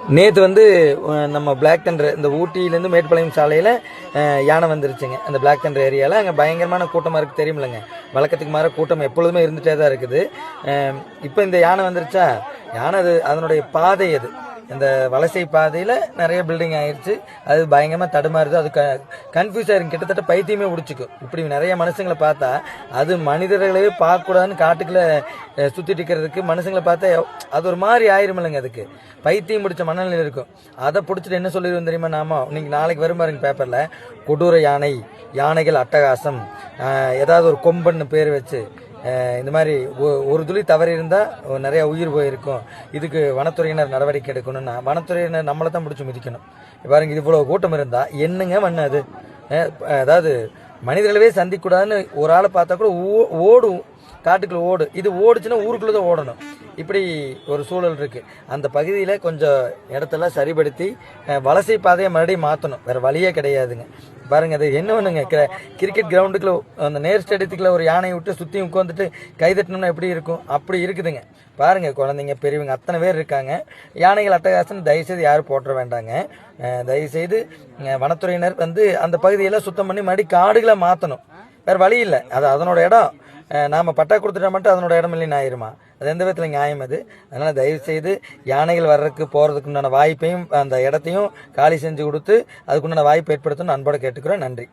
நேற்று வந்து நம்ம பிளாக் தண்டர் இந்த ஊட்டியிலேருந்து மேட்டுப்பாளையம் சாலையில் யானை வந்துருச்சுங்க. அந்த பிளாக் தண்டர் ஏரியாவில் அங்கே பயங்கரமான கூட்டமாக இருக்குது தெரியுமில்லைங்க. வழக்கத்துக்கு மாற கூட்டம் எப்பொழுதுமே இருந்துகிட்டே தான் இருக்குது. இப்போ இந்த யானை வந்துருச்சா, யானை அது அதனுடைய பாதை அது இந்த வலசை பாதையில் நிறைய பில்டிங் ஆயிடுச்சு. அது பயங்கரமாக தடுமாறுது. அது கன்ஃபியூஸ் ஆயிரும், கிட்டத்தட்ட பைத்தியமே பிடிச்சிக்கும். இப்படி நிறைய மனுஷங்களை பார்த்தா அது மனிதர்களே பார்க்கக்கூடாதுன்னு காட்டுக்குள்ளே சுற்றிட்டு இருக்கிறதுக்கு மனுஷங்களை பார்த்தா அது ஒரு மாதிரி ஆயிரும் இல்லைங்க. அதுக்கு பைத்தியம் பிடிச்ச மனநிலையில் இருக்கும். அதை பிடிச்சிட்டு என்ன சொல்லிடுவோம் தெரியுமா? இன்னைக்கு நாளைக்கு வரும் பாருங்க பேப்பரில், கொடூர யானை, யானைகள் அட்டகாசம், ஏதாவது ஒரு கொம்பன்னு பேர் வச்சு இந்த மாதிரி ஒரு துளி தவறி இருந்தால் நிறைய உயிர் போயிருக்கும். இதுக்கு வனத்துறையினர் நடவடிக்கை எடுக்கணும்னா வனத்துறையினர் நம்மளை தான் பிடிச்சி மிதிக்கணும். பாருங்க, இது இவ்வளோ கூட்டம் இருந்தால் என்னங்க மண்ணு அது? அதாவது மனிதர்களவே சந்திக்கூடாதுன்னு ஒரு ஆளை பார்த்தா கூட ஓடும், காட்டுக்குள்ள ஓடு. இது ஓடுச்சுன்னா ஊருக்குள்ளே தான் ஓடணும். இப்படி ஒரு சூழல் இருக்குது. அந்த பகுதியில் கொஞ்சம் இடத்தெல்லாம் சரிப்படுத்தி வலசை பாதையை மறுபடியும் மாற்றணும். வேறு வழியே கிடையாதுங்க. பாருங்க, அது என்ன பண்ணுங்க, கிரிக்கெட் கிரவுண்டுக்குள்ள அந்த நேர் ஸ்டேடியத்துக்குள்ள ஒரு யானையை விட்டு சுற்றி உட்காந்துட்டு கைதட்டணும்னா எப்படி இருக்கும்? அப்படி இருக்குதுங்க. பாருங்க, குழந்தைங்க பெரியவங்க அத்தனை பேர் இருக்காங்க. யானைகள் அட்டகாசம் தயவுசெய்து யாரும் போட்டுற வேண்டாங்க. தயவுசெய்து வனத்துறையினர் வந்து அந்த பகுதியெல்லாம் சுத்தம் பண்ணி மறுபடியும் காடுகளை மாற்றணும். வேறு வழி இல்லை. அது அதனோட இடம். நாம் பட்டா கொடுத்துட்டா மட்டும் அதனோட இடம் இல்லைன்னு ஆயிருமா? அது எந்த விதத்தில் நியாயம் அது? அதனால் தயவுசெய்து யானைகள் வர்றதுக்கு போகிறதுக்கு உண்டான வாய்ப்பையும் அந்த இடத்தையும் காலி செஞ்சு கொடுத்து அதுக்குண்டான வாய்ப்பு ஏற்படுத்தணும்னு அன்போடு கேட்டுக்கிறோம். நன்றி.